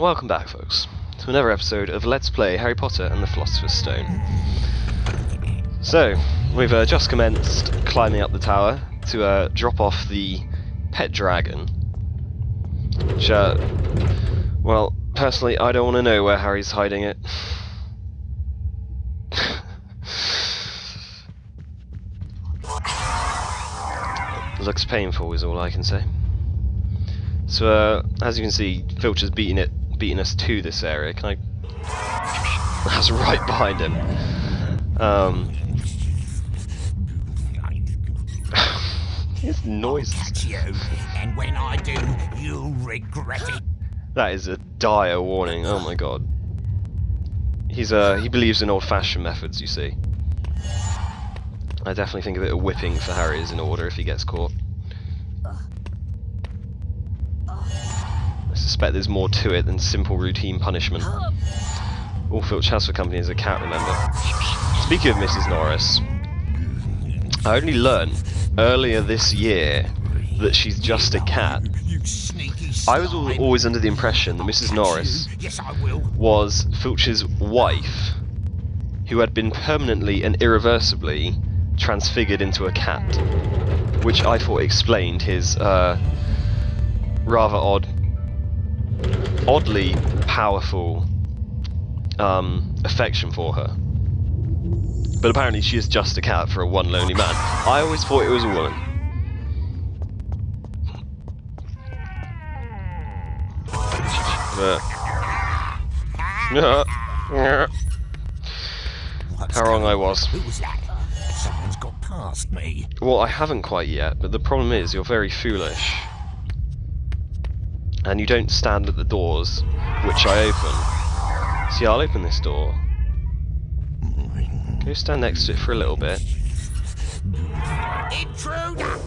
Welcome back, folks, to another episode of Let's Play Harry Potter and the Philosopher's Stone. So, we've just commenced climbing up the tower to drop off the pet dragon. Which, well, personally, I don't want to know where Harry's hiding it. It looks painful is all I can say. So, as you can see, Filch's beating us to this area. Can I... That's right behind him. His noises. And when I do, you'll regret it. That is a dire warning. Oh my god. He believes in old-fashioned methods, you see. I definitely think a bit of whipping for Harry is in order if he gets caught. I suspect there's more to it than simple routine punishment. All Filch has for company is a cat, remember. Speaking of Mrs. Norris, I only learned earlier this year that she's just a cat. I was always under the impression that Mrs. Norris was Filch's wife, who had been permanently and irreversibly transfigured into a cat, which I thought explained his rather oddly powerful affection for her. But apparently she is just a cat for a one lonely man. I always thought it was a woman. How wrong I was. Who was that? Someone's got past me. Well, I haven't quite yet, but the problem is you're very foolish. And you don't stand at the doors, which I open. See, I'll open this door. Go stand next to it for a little bit. Intruder!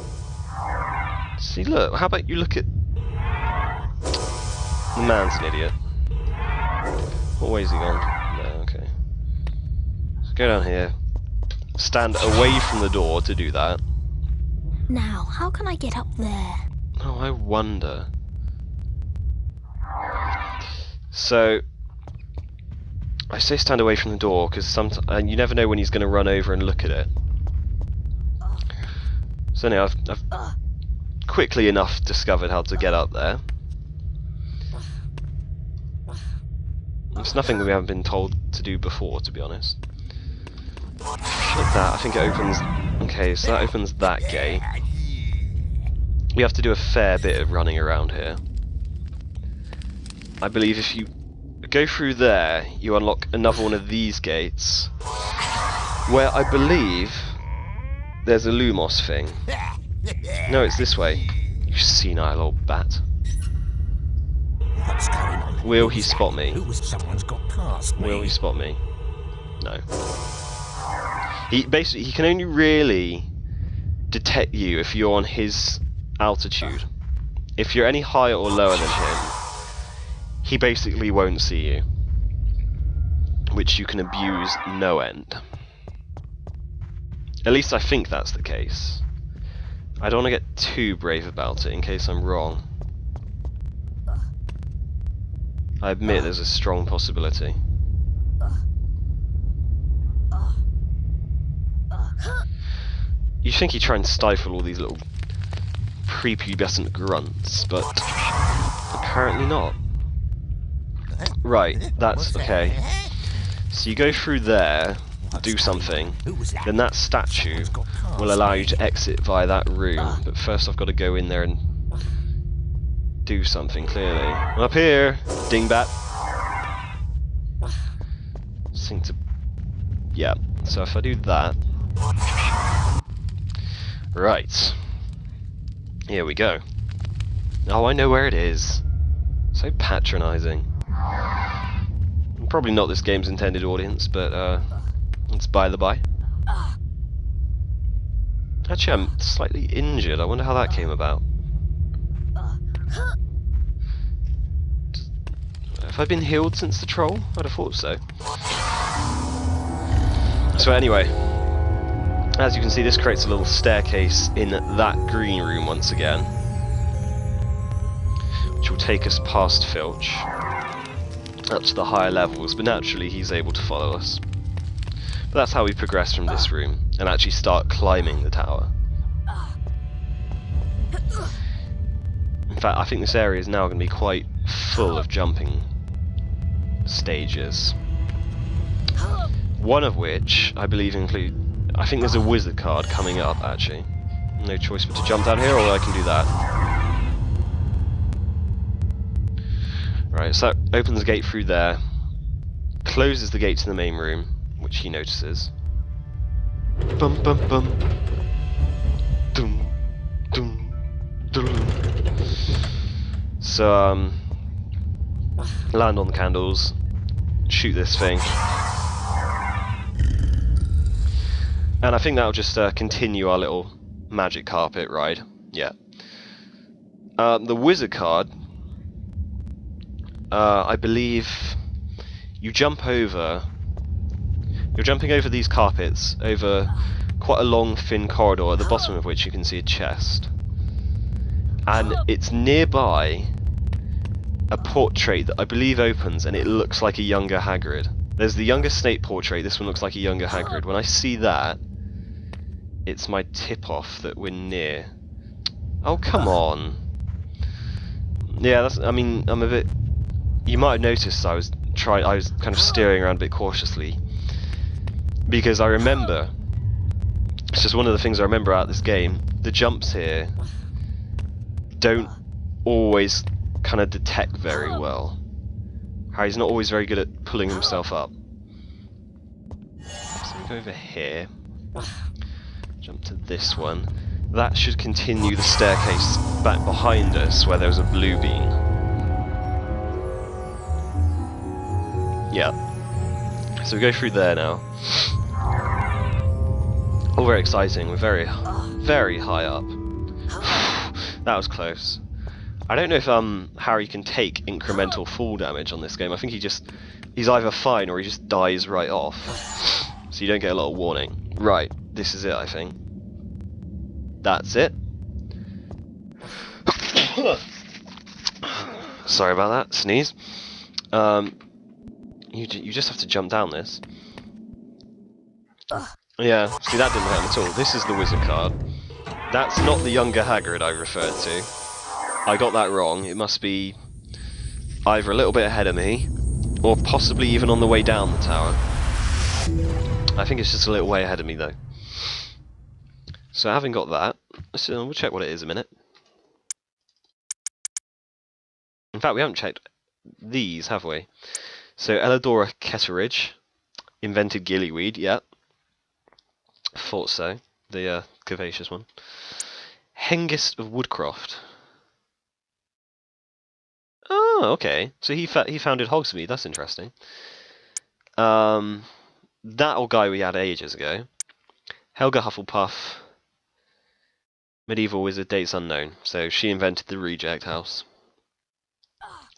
See, look, how about you look at... The man's an idiot. What way has he gone? No, okay. So go down here. Stand away from the door to do that. Now, how can I get up there? Oh, I wonder. So, I say stand away from the door because sometimes you never know when he's going to run over and look at it. So anyway, I've quickly enough discovered how to get up there. It's nothing that we haven't been told to do before, to be honest. Like that, I think it opens... Okay, so that opens that gate. We have to do a fair bit of running around here. I believe if you go through there, you unlock another one of these gates, where I believe there's a Lumos thing. No, it's this way. You senile old bat. What's going on? Will he spot me? Someone's got past me. Will he spot me? No. He can only really detect you if you're on his altitude. If you're any higher or lower than him, he basically won't see you, which you can abuse no end. At least I think that's the case. I don't want to get too brave about it in case I'm wrong. I admit there's a strong possibility. You'd think he'd try and stifle all these little prepubescent grunts, but apparently not. Right, that's okay. So you go through there, do something, then that statue will allow you to exit via that room, but first I've got to go in there and do something, clearly. Up here, dingbat. Sync to... Yeah, so if I do that... Right. Here we go. Oh, I know where it is. So patronising. Probably not this game's intended audience, but it's by the by. Actually, I'm slightly injured. I wonder how that came about. Have I been healed since the troll? I'd have thought so. So anyway, as you can see, this creates a little staircase in that green room once again, which will take us past Filch. up to the higher levels, but naturally he's able to follow us. But that's how we progress from this room and actually start climbing the tower. In fact, I think this area is now going to be quite full of jumping stages. One of which, I believe, I think there's a wizard card coming up, actually. No choice but to jump down here, or I can do that. Right, so that opens the gate through there. Closes the gate to the main room, which he notices. Bum bum bum. Dum dum dum. So, land on the candles, shoot this thing. And I think that'll just continue our little magic carpet ride. Yeah. The wizard card, I believe you're jumping over these carpets, over quite a long, thin corridor, at the bottom of which you can see a chest. And it's nearby a portrait that I believe opens, and it looks like a younger Hagrid. There's the younger Snape portrait, this one looks like a younger Hagrid. When I see that, it's my tip-off that we're near. Oh, come on. Yeah, I mean, I'm a bit... You might have noticed I was kind of steering around a bit cautiously. Because I remember... It's just one of the things I remember about this game. The jumps here don't always kind of detect very well. Harry's not always very good at pulling himself up. So we go over here. Jump to this one. That should continue the staircase back behind us where there's a blue beam. Yeah. So we go through there now. All very exciting. We're very, very high up. That was close. I don't know if Harry can take incremental fall damage on this game. I think he's either fine or he just dies right off. So you don't get a lot of warning. Right, this is it, I think. That's it. Sorry about that, sneeze. You just have to jump down this. Yeah, see, that didn't hurt him at all. This is the wizard card. That's not the younger Hagrid I referred to. I got that wrong. It must be either a little bit ahead of me, or possibly even on the way down the tower. I think it's just a little way ahead of me, though. So having got that, we'll check what it is in a minute. In fact, we haven't checked these, have we? So Elidora Ketteridge invented gillyweed, yeah. Thought so. The curvaceous one. Hengist of Woodcroft. Oh, okay. So he founded Hogsmeade. That's interesting. That old guy we had ages ago. Helga Hufflepuff. Medieval wizard, dates unknown. So she invented the Reject House.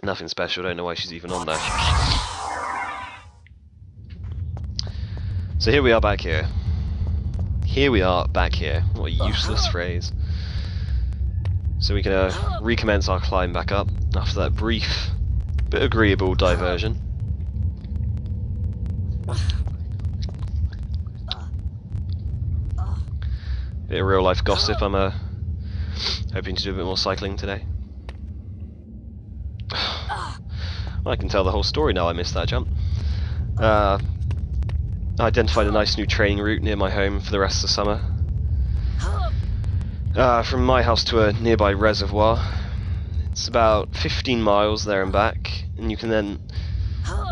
Nothing special. Don't know why she's even on there. So here we are back here. Here we are back here. What a useless phrase. So we can recommence our climb back up after that brief but agreeable diversion. Bit of real life gossip. I'm hoping to do a bit more cycling today. I can tell the whole story now. I missed that jump. I identified a nice new training route near my home for the rest of the summer. From my house to a nearby reservoir. It's about 15 miles there and back, and you can then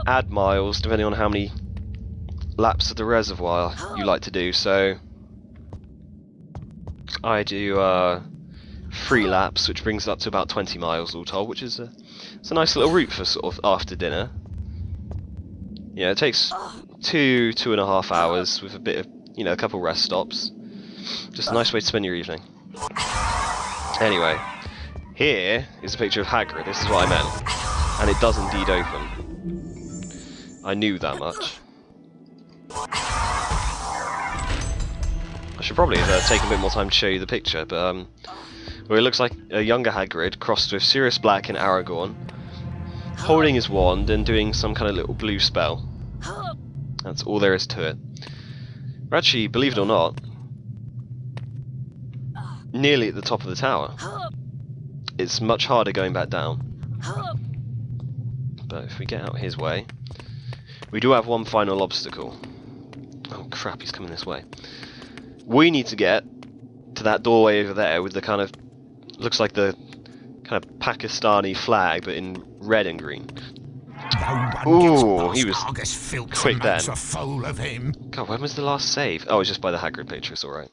add miles depending on how many laps of the reservoir you like to do. So I do 3 laps, which brings it up to about 20 miles all told, which is it's a nice little route for sort of after dinner. Yeah, it takes 2.5 hours with a bit of, a couple rest stops. Just a nice way to spend your evening. Anyway, here is a picture of Hagrid. This is what I meant, and it does indeed open. I knew that much. I should probably have taken a bit more time to show you the picture, but well, it looks like a younger Hagrid crossed with Sirius Black and Aragorn. holding his wand and doing some kind of little blue spell. That's all there is to it. We're actually, believe it or not, nearly at the top of the tower. It's much harder going back down. But if we get out his way, we do have one final obstacle. Oh crap, he's coming this way. We need to get to that doorway over there with the kind of, looks like the kind of Pakistani flag, but in red and green. Ooh, he was quick then. God, when was the last save? Oh, it was just by the Hagrid Matrix, alright.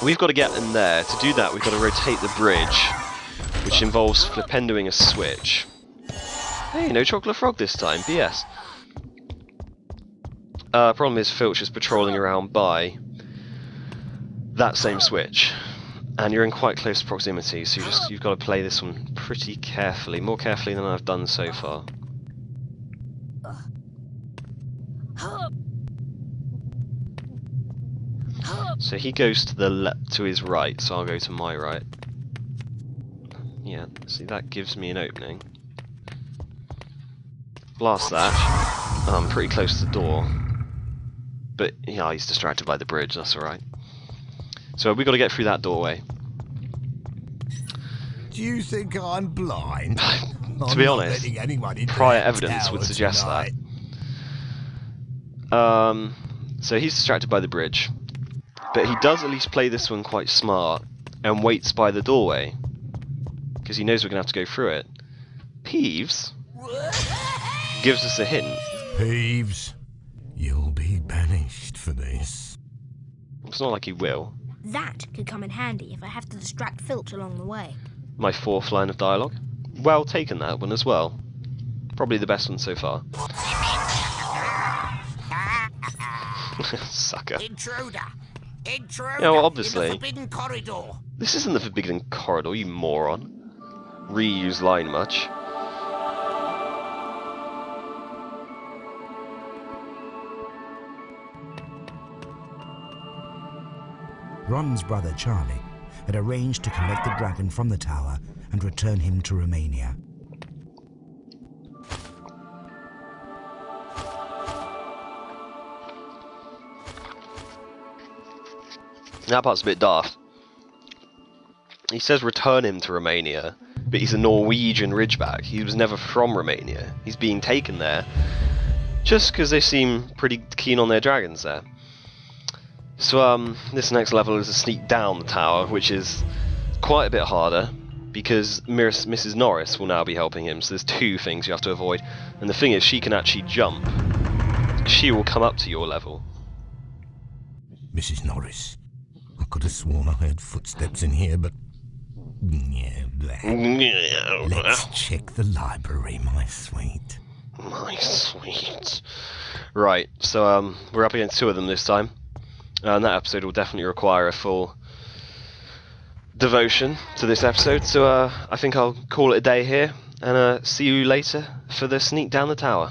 We've got to get in there. To do that, we've got to rotate the bridge, which involves flipendoing a switch. Hey, no chocolate frog this time, BS. Problem is, Filch is patrolling around by that same switch, and you're in quite close proximity, so you've got to play this one pretty carefully, more carefully than I've done so far. So he goes to the to his right, so I'll go to my right. Yeah, see, that gives me an opening. Blast that. I'm pretty close to the door. But, yeah, he's distracted by the bridge, that's alright. So we've got to get through that doorway. Do you think I'm blind? To be honest, prior evidence would suggest that. So he's distracted by the bridge. But he does at least play this one quite smart and waits by the doorway, because he knows we're going to have to go through it. Peeves gives us a hint. Peeves, you'll be banished for this. It's not like he will. That could come in handy if I have to distract Filch along the way. My fourth line of dialogue. Well taken, that one as well. Probably the best one so far. Sucker. Intruder! Intruder! Yeah, well, obviously. In the forbidden corridor. This isn't the forbidden corridor, you moron. Reuse line much. Ron's brother Charlie had arranged to collect the dragon from the tower and return him to Romania. That part's a bit daft. He says return him to Romania, but he's a Norwegian Ridgeback. He was never from Romania. He's being taken there just because they seem pretty keen on their dragons there. So this next level is a sneak down the tower, which is quite a bit harder because Mrs. Norris will now be helping him. So there's two things you have to avoid, and the thing is, she can actually jump. She will come up to your level. Mrs. Norris, I could have sworn I heard footsteps in here, but yeah, let's check the library, my sweet. My sweet. Right, so we're up against two of them this time. And that episode will definitely require a full devotion to this episode, so I think I'll call it a day here, and see you later for the sneak down the tower.